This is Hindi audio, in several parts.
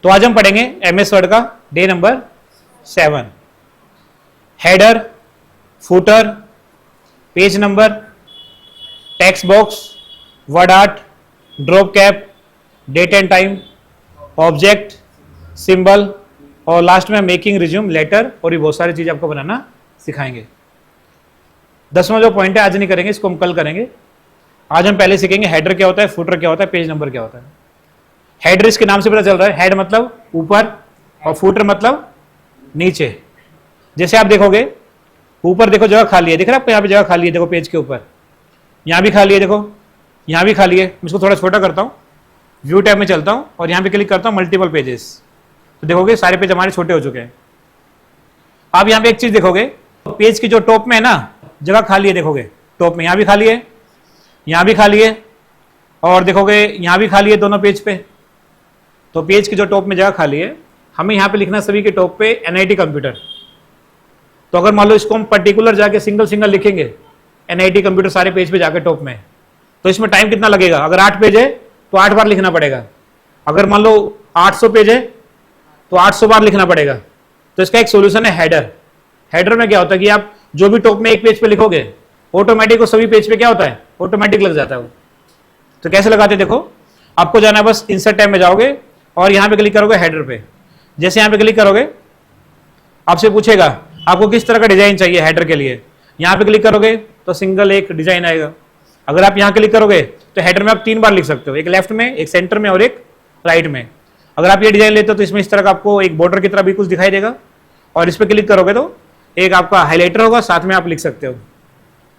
तो आज हम पढ़ेंगे एमएस वर्ड का day number 7। Header, footer, page number, text box, word art, drop cap, date and time, object, symbol और लास्ट में मेकिंग रिज्यूम लेटर और ये बहुत सारी चीज आपको बनाना सिखाएंगे। 10वां जो पॉइंट है आज नहीं करेंगे, इसको हम कल करेंगे। आज हम पहले सीखेंगे हेडर क्या होता है, फुटर क्या होता है, पेज नंबर क्या होता है। हेडर इसके नाम से पता चल रहा है, हेड मतलब ऊपर और फुटर मतलब नीचे। जैसे आप देखोगे ऊपर देखो जगह खाली है, दिख रहा है आपको, यहाँ पे जगह खाली है, देखो पेज के ऊपर, यहाँ भी खाली है, देखो यहाँ भी खाली है। मैं इसको थोड़ा छोटा करता हूँ, व्यू टैब में चलता हूँ और यहाँ पे क्लिक करता हूँ मल्टीपल पेजेस, तो देखोगे सारे पेज हमारे छोटे हो चुके हैं। आप यहाँ पे एक चीज देखोगे, पेज की जो टॉप में है ना जगह खाली है, देखोगे टॉप में यहाँ भी खाली है, यहाँ भी खाली है और देखोगे यहाँ भी खाली है दोनों पेज पे। तो पेज की जो टॉप में जगह खाली है, हमें यहाँ पे लिखना सभी के टॉप पे एनआईटी कंप्यूटर। तो अगर मान लो इसको हम पर्टिकुलर जाके सिंगल सिंगल लिखेंगे एनआईटी कंप्यूटर सारे पेज पे जाके टॉप में, तो इसमें टाइम कितना लगेगा। अगर 8 पेज है तो 8 बार लिखना पड़ेगा। अगर मान लो 800 पेज है तो 800 बार लिखना पड़ेगा। तो इसका एक सोल्यूशन है हेडर। हेडर में क्या होता है कि आप जो भी टॉप में एक पेज पे लिखोगे ऑटोमेटिक वो सभी पेज पे क्या होता है, ऑटोमेटिक लग जाता है वो। तो कैसे लगाते हैं, देखो आपको जाना है, बस इंसर्ट टैब में जाओगे और यहाँ पे क्लिक करोगे हेडर पे। जैसे यहाँ पे क्लिक करोगे आपसे पूछेगा आपको किस तरह का डिजाइन चाहिए हेडर के लिए। यहाँ पे क्लिक करोगे तो सिंगल एक डिजाइन आएगा। अगर आप यहाँ क्लिक करोगे तो हेडर में आप 3 बार लिख सकते हो, एक लेफ्ट में, एक सेंटर में और एक राइट में। अगर आप ये डिजाइन लेते हो तो इसमें इस तरह का आपको एक बॉर्डर की तरह भी कुछ दिखाई देगा और इस पर क्लिक करोगे तो एक आपका हाईलाइटर होगा, साथ में आप लिख सकते हो।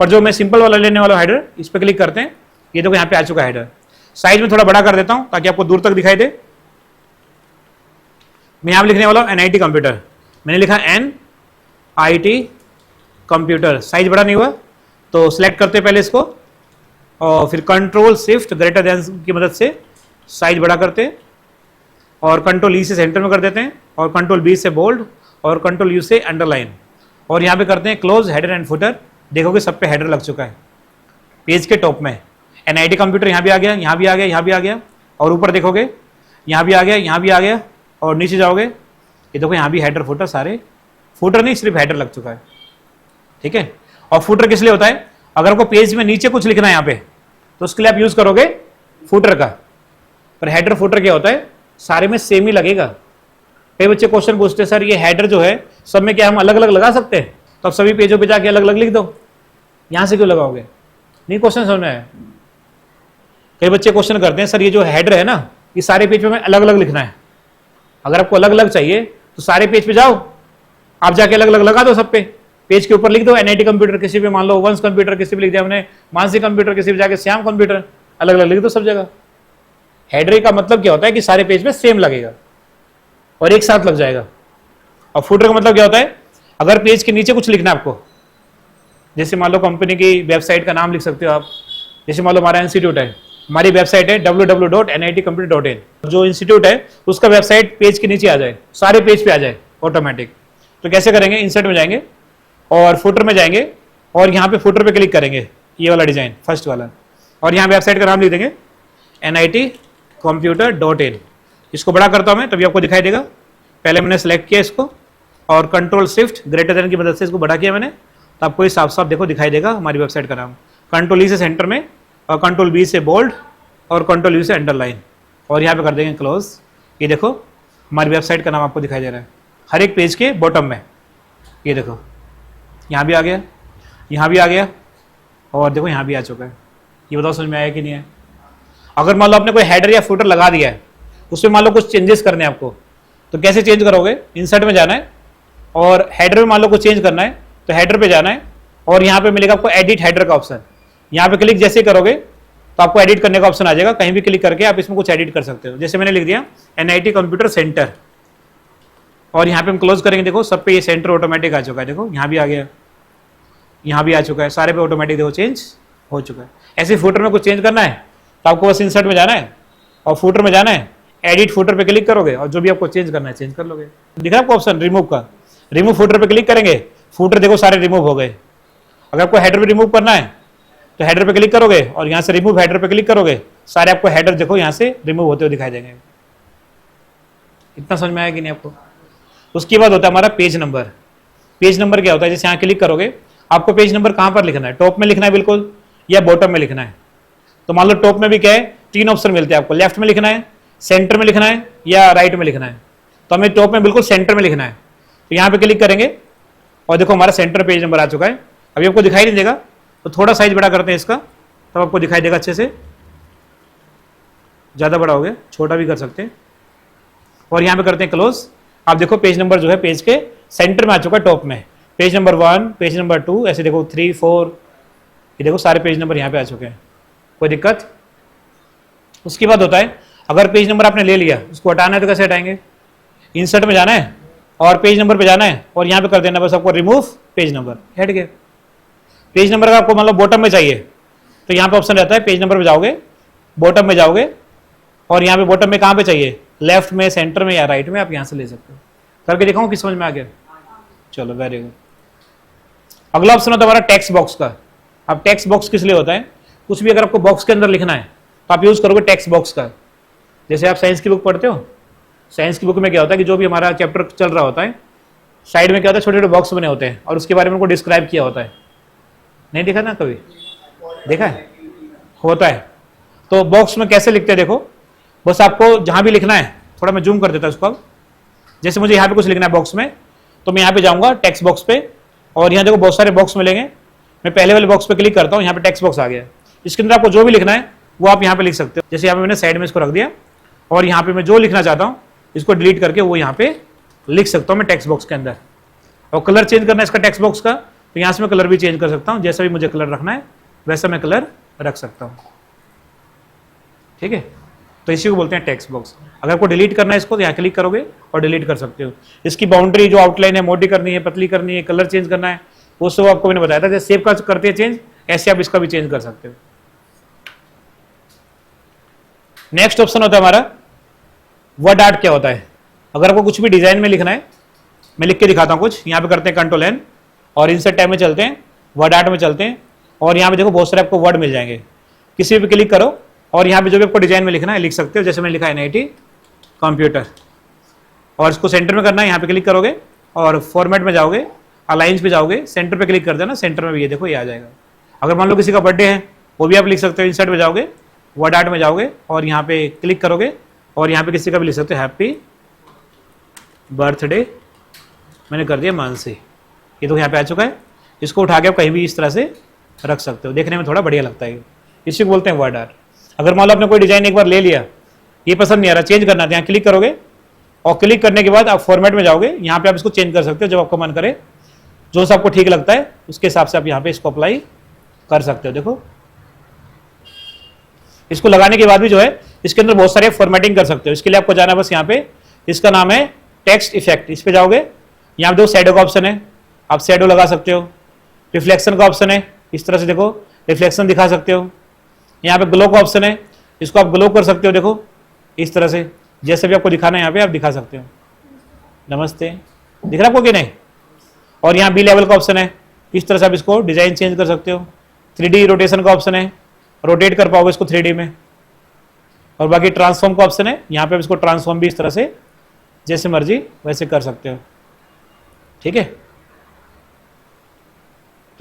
पर जो मैं सिंपल वाला लेने वाला हेडर, इस पर क्लिक करते हैं, ये देखो यहाँ पे आ चुका हेडर। साइज में थोड़ा बड़ा कर देता हूँ ताकि आपको दूर तक दिखाई दे। मैं यहाँ लिखने वाला हूँ एनआईटी कंप्यूटर, मैंने लिखा एनआईटी कंप्यूटर। साइज बड़ा नहीं हुआ तो सिलेक्ट करते पहले इसको और फिर कंट्रोल शिफ्ट ग्रेटर देन की मदद से साइज बड़ा करते हैं और कंट्रोल ई से सेंटर में कर देते हैं और कंट्रोल बी से बोल्ड और कंट्रोल यू से अंडरलाइन और यहाँ पे करते हैं क्लोज हेडर एंड फुटर। देखोगे सब पे हेडर लग चुका है पेज के टॉप में। एनआईटी कंप्यूटर यहाँ भी आ गया, यहाँ भी आ गया, यहाँ भी आ गया और ऊपर देखोगे यहाँ भी आ गया, यहाँ भी आ गया और नीचे जाओगे ये देखो यहाँ भी हेडर फुटर, सारे फुटर नहीं सिर्फ हेडर लग चुका है। ठीक है, और फुटर किस लिए होता है, अगर आपको पेज में नीचे कुछ लिखना है यहाँ पे तो उसके लिए आप यूज करोगे फुटर का। पर हेडर फुटर क्या होता है, सारे में सेम ही लगेगा। कई बच्चे क्वेश्चन पूछते हैं सर ये हेडर जो है सब में क्या हम अलग अलग लगा सकते हैं, तो आप सभी पेजों पे जाके अलग अलग लिख दो, यहाँ से क्यों लगाओगे। नहीं, क्वेश्चन समझ में आया। कई बच्चे क्वेश्चन करते हैं सर ये जो हेडर है ना ये सारे पेज पे में अलग अलग लिखना है। अगर आपको अलग अलग चाहिए तो सारे पेज पे जाओ, आप जाके अलग अलग लगा दो सब पे, पेज के ऊपर लिख दो एनआईटी कंप्यूटर, किसी पे मान लो वंश कंप्यूटर, किसी पे लिख दिया हमने मानसी कंप्यूटर, किसी पे जाके श्याम कंप्यूटर, अलग अलग लिख दो सब जगह। हेडर का मतलब क्या होता है कि सारे पेज में सेम लगेगा और एक साथ लग जाएगा। और फुटर का मतलब क्या होता है, अगर पेज के नीचे कुछ लिखना है आपको, जैसे मान लो कंपनी की वेबसाइट का नाम लिख सकते हो आप। जैसे मान लो हमारा इंस्टीट्यूट है, हमारी वेबसाइट है www.nitcomputer.in, जो इंस्टीट्यूट है उसका वेबसाइट पेज के नीचे आ जाए, सारे पेज पे आ जाए ऑटोमेटिक। तो कैसे करेंगे, इंसर्ट में जाएंगे और फुटर में जाएंगे और यहाँ पे फुटर पे क्लिक करेंगे, ये वाला डिजाइन फर्स्ट वाला, और यहाँ वेबसाइट का नाम लिख देंगे nitcomputer.in। इसको बड़ा करता हूँ मैं तभी आपको दिखाई देगा। पहले मैंने सेलेक्ट किया इसको और कंट्रोल शिफ्ट ग्रेटर देन की मदद से इसको बड़ा किया मैंने, तो आपको ये साफ साफ देखो दिखाई देगा हमारी वेबसाइट का नाम। कंट्रोल ई से सेंटर में और कंट्रोल बी से बोल्ड और कंट्रोल यू से अंडरलाइन और यहाँ पे कर देंगे क्लोज। ये देखो हमारी वेबसाइट का नाम आपको दिखाई दे रहा है हर एक पेज के बॉटम में। ये देखो यहाँ भी आ गया, यहाँ भी आ गया और देखो यहाँ भी आ चुका है। ये बताओ समझ में आया कि नहीं है। अगर मान लो आपने कोई हेडर या फुटर लगा दिया है, उसमें मान लो कुछ चेंजेस करने हैं आपको, तो कैसे चेंज करोगे, इंसर्ट में जाना है और हेडर में मान लो कुछ चेंज करना है तो हेडर पे जाना है और यहाँ पे मिलेगा आपको एडिट हेडर का ऑप्शन। यहाँ पे क्लिक जैसे करोगे तो आपको एडिट करने का ऑप्शन आ जाएगा, कहीं भी क्लिक करके आप इसमें कुछ एडिट कर सकते हो। जैसे मैंने लिख दिया एनआईटी कंप्यूटर सेंटर और यहाँ पे हम क्लोज करेंगे, देखो सब पे ये सेंटर ऑटोमेटिक आ चुका है। देखो यहाँ भी आ गया, यहाँ भी आ चुका है, सारे पे ऑटोमेटिक देखो चेंज हो चुका है। ऐसे फुटर में कुछ चेंज करना है तो आपको बस इंसर्ट में जाना है और फुटर में जाना है, एडिट फुटर पे क्लिक करोगे और जो भी आपको चेंज करना है चेंज कर लोगे। दिखा आपको ऑप्शन रिमूव का, रिमूव फुटर पे क्लिक करेंगे, फुटर देखो सारे रिमूव हो गए। अगर आपको हेडर भी रिमूव करना है तो हेडर पे क्लिक करोगे और यहाँ से रिमूव हेडर पे क्लिक करोगे, सारे आपको हेडर देखो यहाँ से रिमूव होते हुए दिखाई देंगे। इतना समझ में आया कि नहीं आपको? उसके बाद होता है हमारा पेज नंबर। पेज नंबर क्या होता है, जैसे यहाँ क्लिक करोगे आपको पेज नंबर कहाँ पर लिखना है, टॉप में लिखना है बिल्कुल या बॉटम में लिखना है। तो मान लो टॉप में भी क्या है, 3 ऑप्शन मिलते हैं आपको, लेफ्ट में लिखना है, सेंटर में लिखना है या राइट में लिखना है। तो हमें टॉप में बिल्कुल सेंटर में लिखना है। तो यहाँ पे क्लिक करेंगे और देखो हमारा सेंटर पेज नंबर आ चुका है। अभी आपको दिखाई नहीं देगा तो थोड़ा साइज बड़ा करते हैं इसका, तब आपको दिखाई देगा अच्छे से। ज़्यादा बड़ा हो गया, छोटा भी कर सकते हैं। और यहाँ पे करते हैं क्लोज। आप देखो पेज नंबर जो है पेज के सेंटर में आ चुका है, टॉप में। पेज नंबर 1, पेज नंबर 2, ऐसे देखो 3, 4, ये देखो सारे पेज नंबर यहाँ पे आ चुके हैं। कोई दिक्कत? उसके बाद होता है अगर पेज नंबर आपने ले लिया उसको हटाना है तो कैसे हटाएंगे? इंसर्ट में जाना है और पेज नंबर पे जाना है और यहाँ पे कर देना बस आपको रिमूव पेज नंबर, हट गए। पेज नंबर का आपको मतलब बॉटम में चाहिए तो यहाँ पे ऑप्शन रहता है, पेज नंबर पे जाओगे, बॉटम में जाओगे और यहाँ पे बॉटम में कहाँ पे चाहिए, लेफ्ट में, सेंटर में या राइट में, आप यहाँ से ले सकते हो। करके दिखाऊं कि समझ में आ गया? चलो वेरी गुड। अगला ऑप्शन होता है हमारा टेक्स्ट बॉक्स का। अब टेक्स्ट बॉक्स किस लिए होता है, कुछ भी अगर आपको बॉक्स के अंदर लिखना है तो आप यूज करोगे टेक्स्ट बॉक्स का। जैसे आप साइंस की बुक पढ़ते हो, साइंस की बुक में क्या होता है कि जो भी हमारा चैप्टर चल रहा होता है साइड में क्या होता है, छोटे छोटे बॉक्स बने होते हैं और उसके बारे में उनको डिस्क्राइब किया होता है। नहीं देखा ना कभी? देखा है? होता है। तो बॉक्स में कैसे लिखते हैं देखो, बस आपको जहां भी लिखना है, थोड़ा मैं जूम कर देता हूं उसको। अब जैसे मुझे यहाँ पे कुछ लिखना है बॉक्स में तो मैं यहाँ पे जाऊंगा टेक्स्ट बॉक्स पे और यहाँ देखो बहुत सारे बॉक्स मिलेंगे। मैं पहले वाले बॉक्स पे क्लिक करता हूँ, यहाँ पे टेक्स्ट बॉक्स आ गया। इसके अंदर आपको जो भी लिखना है वो आप यहाँ पे लिख सकते हो। जैसे यहाँ पे मैंने साइड में इसको रख दिया और यहाँ पे मैं जो लिखना चाहता हूँ इसको डिलीट करके वो यहाँ पे लिख सकता हूँ मैं टेक्स्ट बॉक्स के अंदर। और कलर चेंज करना है इसका टेक्स्ट बॉक्स का, तो यहाँ से मैं कलर भी चेंज कर सकता हूँ। जैसा भी मुझे कलर रखना है वैसा मैं कलर रख सकता हूँ। ठीक है, तो इसी को बोलते हैं टेक्स्ट बॉक्स। अगर आपको डिलीट करना है इसको तो यहाँ क्लिक करोगे और डिलीट कर सकते हो। इसकी बाउंड्री जो आउटलाइन है मोटी करनी है, पतली करनी है, कलर चेंज करना है, वो सब आपको मैंने बताया था। जैसे सेव का करते हैं चेंज, ऐसे आप इसका भी चेंज कर सकते हो। नेक्स्ट ऑप्शन होता है हमारा वर्ड आर्ट। क्या होता है, अगर आपको कुछ भी डिजाइन में लिखना है, मैं लिख के दिखाता हूँ कुछ। यहाँ पे करते हैं कंट्रोल एन और इंसर्ट टैब में चलते हैं, वर्ड आर्ट में चलते हैं और यहाँ पे देखो बहुत सारे आपको वर्ड मिल जाएंगे। किसी भी क्लिक करो और यहाँ पे जो भी आपको डिजाइन में लिखना है लिख सकते हो। जैसे मैंने लिखा है NIT कंप्यूटर और इसको सेंटर में करना है, यहाँ पे क्लिक करोगे और फॉर्मेट में जाओगे, अलाइंस पे जाओगे, सेंटर पे क्लिक कर देना, सेंटर में भी ये देखो ये आ जाएगा। अगर मान लो किसी का बर्थडे है वो भी आप लिख सकते हो। इंसर्ट में जाओगे, वर्ड आर्ट में जाओगे और यहाँ पे क्लिक करोगे और यहाँ पे किसी का भी लिख सकते हो, हैप्पी बर्थडे, मैंने कर दिया मानसी। ये तो यहाँ पे आ चुका है। इसको उठा के आप कहीं भी इस तरह से रख सकते हो, देखने में थोड़ा बढ़िया लगता है। इसी को बोलते हैं वर्ड आर्ट। अगर मान लो आपने कोई डिजाइन एक बार ले लिया, ये पसंद नहीं आ रहा, चेंज करना है, यहाँ क्लिक करोगे और क्लिक करने के बाद आप फॉर्मेट में जाओगे, यहाँ पे आप इसको चेंज कर सकते हो जब आपको मन करे। जो सा आपको ठीक लगता है उसके हिसाब से आप यहाँ पे इसको अप्लाई कर सकते हो। देखो इसको लगाने के बाद भी जो है इसके अंदर बहुत सारे फॉर्मेटिंग कर सकते हो। इसके लिए आपको जाना बस यहाँ पे, इसका नाम है टेक्स्ट इफेक्ट। इस पे जाओगे, यहाँ पे देखो शैडो का ऑप्शन है, आप शैडो लगा सकते हो। रिफ्लेक्शन का ऑप्शन है, इस तरह से देखो रिफ्लेक्शन दिखा सकते हो। यहाँ पे ग्लो का ऑप्शन है, इसको आप ग्लो कर सकते हो। देखो इस तरह से जैसे भी आपको दिखाना है यहाँ पे आप दिखा सकते हो। नमस्ते, दिख रहा आपको कि नहीं? और यहाँ बी लेवल का ऑप्शन है, इस तरह से आप इसको डिजाइन चेंज कर सकते हो। 3D रोटेशन का ऑप्शन है, रोटेट कर पाओगे इसको 3D में। और बाकी ट्रांसफॉर्म का ऑप्शन है, यहाँ पे आप इसको ट्रांसफॉर्म भी इस तरह से जैसे मर्जी वैसे कर सकते हो। ठीक है,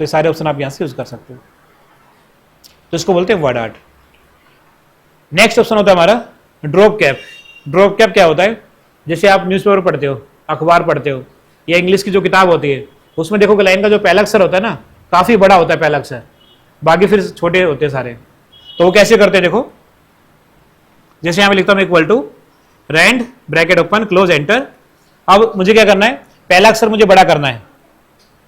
तो ये सारे ऑप्शन आप यहाँ से यूज कर सकते हो। तो इसको बोलते हैं वर्ड आर्ट। नेक्स्ट ऑप्शन होता है हमारा ड्रॉप कैप। ड्रॉप कैप क्या होता है, जैसे आप न्यूज़पेपर पढ़ते हो, अखबार पढ़ते हो या इंग्लिश की जो किताब होती है उसमें देखो कि लाइन का जो पहला अक्षर होता है ना काफी बड़ा होता है पहला अक्षर, बाकी फिर छोटे होते हैं सारे। तो वो कैसे करते हैं देखो, जैसे यहाँ पे लिखता हूँ equal to rand bracket open close enter. अब मुझे क्या करना है, पहला अक्षर मुझे बड़ा करना है,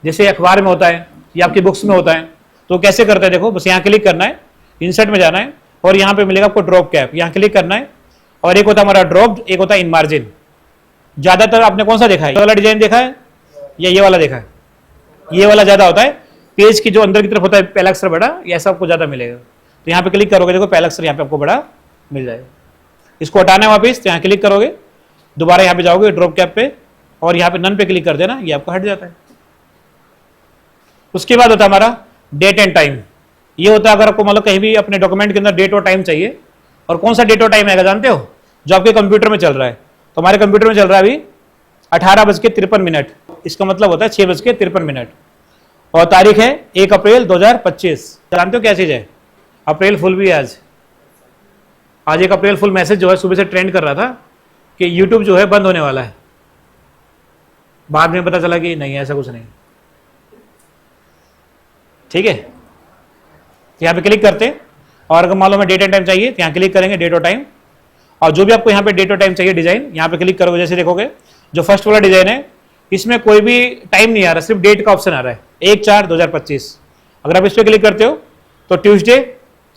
जैसे अखबार में होता है या आपकी बुक्स में होता है। तो कैसे करते हैं देखो, बस यहाँ क्लिक करना है, इंसर्ट में जाना है और यहाँ पे मिलेगा आपको ड्रॉप कैप, यहाँ क्लिक करना है। और एक होता है हमारा ड्रॉप, एक होता है इन मार्जिन। ज्यादातर आपने कौन सा देखा है, ये वाला डिजाइन देखा है या ये वाला देखा है? ये वाला ज्यादा होता है, पेज की जो अंदर की तरफ होता है पहला अक्षर बड़ा, ये ऐसा आपको ज्यादा मिलेगा। तो यहाँ पे क्लिक करोगे, देखो पहला अक्षर यहाँ पे आपको बड़ा मिल जाएगा। इसको हटाना है वापिस, तो यहाँ क्लिक करोगे, दोबारा यहाँ पे जाओगे ड्रॉप कैप पे और यहाँ पे नन पे क्लिक कर देना, ये आपका हट जाता है। उसके बाद होता है हमारा डेट एंड टाइम। ये होता है अगर आपको मतलब कहीं भी अपने डॉक्यूमेंट के अंदर डेट और टाइम चाहिए, और कौन सा डेट और टाइम आएगा जानते हो, जो आपके कंप्यूटर में चल रहा है। तो हमारे कंप्यूटर में चल रहा है अभी 18:53, इसका मतलब होता है 6:53, और तारीख है 1 अप्रैल 2025। जानते हो क्या चीज़ है? अप्रैल फुल भी है आज 1 अप्रैल फुल मैसेज जो है सुबह से ट्रेंड कर रहा था कि यूट्यूब जो है बंद होने वाला है। बाद में पता चला कि नहीं, ऐसा कुछ नहीं। ठीक है, यहाँ पे क्लिक करते हैं, और अगर मान लो हमें डेट एंड टाइम चाहिए तो यहाँ क्लिक करेंगे डेट और टाइम, और जो भी आपको यहाँ पे डेट और टाइम चाहिए डिजाइन, यहाँ पे क्लिक करोगे, जैसे देखोगे जो फर्स्ट वाला डिजाइन है इसमें कोई भी टाइम नहीं आ रहा, सिर्फ डेट का ऑप्शन आ रहा है 1/4/2025। अगर आप इस पर क्लिक करते हो तो ट्यूसडे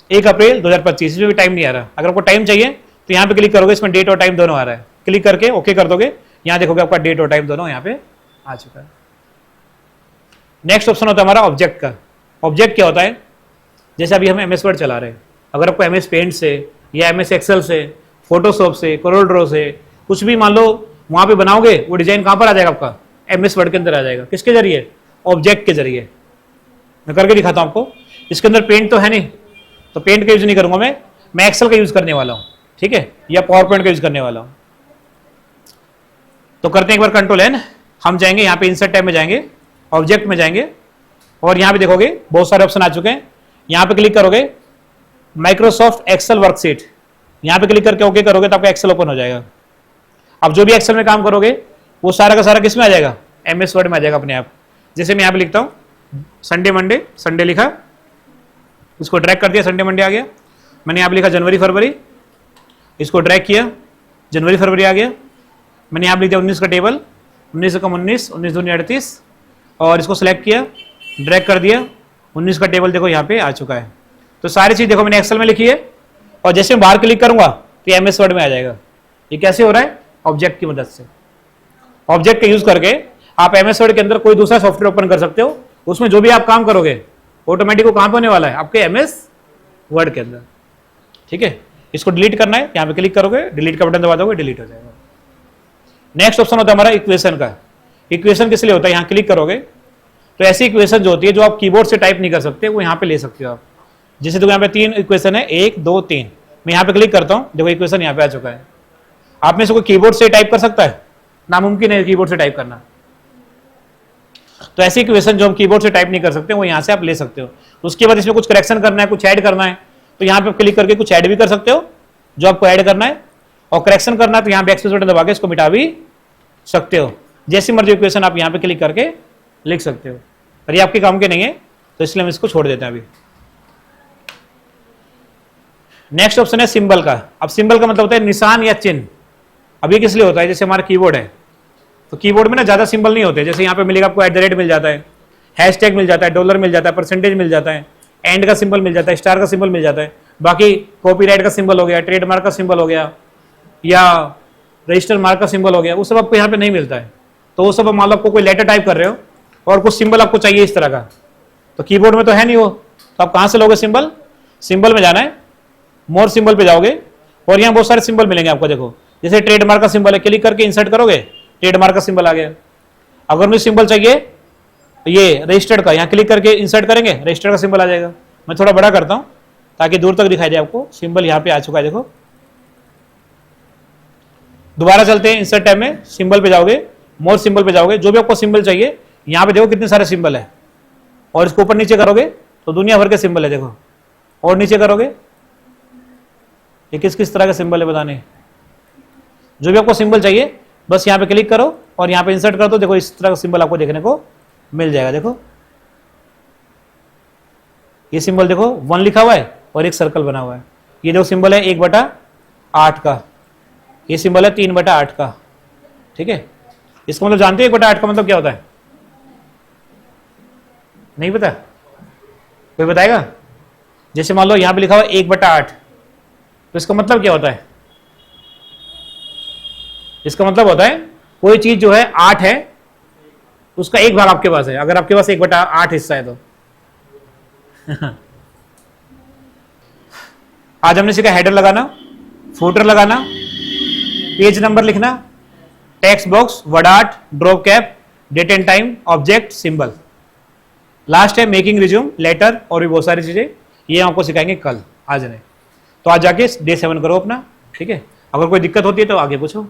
1 अप्रैल 2025, इसमें भी टाइम नहीं आ रहा। अगर आपको टाइम चाहिए तो यहाँ पे क्लिक करोगे, इसमें डेट और टाइम दोनों आ रहा है, क्लिक करके ओके कर दोगे, यहाँ देखोगे आपका डेट और टाइम दोनों यहाँ पे आ चुका है। नेक्स्ट ऑप्शन होता है हमारा ऑब्जेक्ट का। ऑब्जेक्ट क्या होता है? जैसे अभी हम MS वर्ड चला रहे हैं, अगर आपको MS पेंट से या MS एक्सेल से, फोटोशॉप से, कोरल ड्रॉ से कुछ भी मान लो वहां पे बनाओगे, वो डिजाइन कहां पर आ जाएगा? आपका MS वर्ड के अंदर आ जाएगा। किसके जरिए? ऑब्जेक्ट के जरिए। मैं करके दिखाता हूं आपको। इसके अंदर पेंट तो है नहीं, तो पेंट का यूज नहीं करूंगा मैं एक्सेल का यूज करने वाला हूं, ठीक है, या पावर पॉइंट का यूज करने वाला हूं। तो करते हैं एक बार Ctrl+N, हम जाएंगे यहाँ पे इंसर्ट टैब में जाएंगे, ऑब्जेक्ट में जाएंगे, और यहाँ पे देखोगे बहुत सारे ऑप्शन आ चुके हैं। यहाँ पे क्लिक करोगे माइक्रोसॉफ्ट एक्सेल वर्कशीट, यहाँ पे क्लिक करके ओके करोगे तो आपका एक्सेल ओपन हो जाएगा। अब जो भी एक्सेल में काम करोगे वो सारा का सारा किस में आ जाएगा? MS वर्ड में आ जाएगा अपने आप। जैसे मैं यहाँ पे लिखता हूँ संडे मंडे, संडे लिखा, इसको ड्रैग कर दिया, संडे मंडे आ गया। मैंने यहाँ पे लिखा जनवरी फरवरी, इसको ड्रैग किया, जनवरी फरवरी आ गया। मैंने यहाँ पे लिख दिया 19 का टेबल, 19 कम 19, 19 दूनी 38, और इसको सिलेक्ट किया, ड्रैग कर दिया, 19 का टेबल देखो यहाँ पे आ चुका है। तो सारी चीज देखो मैंने एक्सेल में लिखी है, और जैसे मैं बाहर क्लिक करूंगा तो ये MS वर्ड में आ जाएगा। ये कैसे हो रहा है? ऑब्जेक्ट की मदद से। ऑब्जेक्ट का यूज करके आप MS वर्ड के अंदर कोई दूसरा सॉफ्टवेयर ओपन कर सकते हो, उसमें जो भी आप काम करोगे ऑटोमेटिक वो कहां पे होने वाला है? आपके MS वर्ड के अंदर। ठीक है, इसको डिलीट करना है, यहाँ पे क्लिक करोगे, डिलीट का बटन दबा दोगे, डिलीट हो जाएगा। नेक्स्ट ऑप्शन होता है हमारा इक्वेशन का। इक्वेशन किस लिए होता है? यहाँ क्लिक करोगे तो ऐसी इक्वेशन जो होती है जो आप कीबोर्ड से टाइप नहीं कर सकते, वो यहाँ पे ले सकते हो आप। जैसे तो यहाँ पे 3 इक्वेशन है, 1 2 3, मैं यहाँ पे क्लिक करता हूँ, देखो इक्वेशन यहाँ पे आ चुका है। आप में से कोई कीबोर्ड से टाइप कर सकता है? नामुमकिन है कीबोर्ड से टाइप करना। तो ऐसी इक्वेशन जो हम कीबोर्ड से टाइप नहीं कर सकते वो यहाँ से आप ले सकते हो। उसके बाद इसमें कुछ करेक्शन करना है, कुछ ऐड करना है, तो यहाँ पे क्लिक करके कुछ ऐड भी कर सकते हो जो आपको ऐड करना है, और करेक्शन करना है तो यहाँ पे बैकस्पेस बटन दबा के इसको मिटा भी सकते हो। जैसी मर्जी इक्वेशन आप यहाँ पे क्लिक करके लिख सकते हो, पर ये आपके काम के नहीं है तो इसलिए हम इसको छोड़ देते हैं अभी। नेक्स्ट ऑप्शन है सिंबल का। अब सिंबल का मतलब होता है निशान या चिन्ह। अब ये किस लिए होता है? जैसे हमारा कीबोर्ड है तो कीबोर्ड में ना ज्यादा सिंबल नहीं होते। जैसे यहाँ पे मिलेगा आपको @ मिल जाता है, हैशटैग मिल जाता है, डॉलर मिल जाता है, परसेंटेज मिल जाता है, एंड का सिंबल मिल जाता है, स्टार का सिंबल मिल जाता है। बाकी कॉपीराइट का सिंबल हो गया, ट्रेडमार्क का सिंबल हो गया, या रजिस्टर मार्क का सिंबल हो गया, वो सब आपको यहाँ पे नहीं मिलता है। तो वो सब मान लो आपको कोई लेटर टाइप कर रहे हो और कुछ सिंबल आपको चाहिए इस तरह का, तो कीबोर्ड में तो है नहीं वो, तो आप कहाँ से लोगे सिंबल? सिंबल में जाना है, मोर सिंबल पे जाओगे, और यहाँ बहुत सारे सिंबल मिलेंगे आपको। देखो जैसे ट्रेडमार्क का सिंबल है, क्लिक करके इंसर्ट करोगे, ट्रेडमार्क का सिंबल आ गया। अगर मुझे सिंबल चाहिए तो ये रजिस्टर्ड का, यहाँ क्लिक करके इंसर्ट करेंगे, रजिस्टर्ड का सिंबल आ जाएगा। मैं थोड़ा बड़ा करता हूँ ताकि दूर तक दिखाई दे आपको। सिंबल यहाँ पे आ चुका है, देखो। दोबारा चलते हैं इंसर्ट टैब में, सिंबल पे जाओगे, मोर सिंबल पे जाओगे, जो भी आपको सिंबल चाहिए यहाँ पे देखो कितने सारे सिंबल है, और इसको ऊपर नीचे करोगे तो दुनिया भर के सिंबल है, देखो। और नीचे करोगे ये किस किस तरह के सिंबल है बताने। जो भी आपको सिंबल चाहिए बस यहाँ पे क्लिक करो और यहाँ पे इंसर्ट कर दो, देखो इस तरह का सिंबल आपको देखने को मिल जाएगा। देखो ये सिंबल देखो 1 लिखा हुआ है और एक सर्कल बना हुआ है। ये जो सिंबल है 1/8 का, ये सिंबल है 3/8 का। ठीक है, इसका मतलब जानते हो 1/8 का मतलब क्या होता है? नहीं पता? कोई बताएगा? जैसे मान लो यहां पे लिखा हुआ 1/8, तो इसका मतलब क्या होता है? इसका मतलब होता है कोई चीज जो है 8 है उसका एक भाग आपके पास है, अगर आपके पास 1/8 हिस्सा है तो। आज हमने सीखा हेडर लगाना, फुटर लगाना, पेज नंबर लिखना, text box, word art, drop cap, date and time, object, symbol. Last है मेकिंग रिज्यूम, लेटर, और भी बहुत सारी चीजें ये आपको सिखाएंगे कल, आज नहीं। तो आज जाके डे 7 करो अपना, ठीक है। अगर कोई दिक्कत होती है तो आगे पूछो।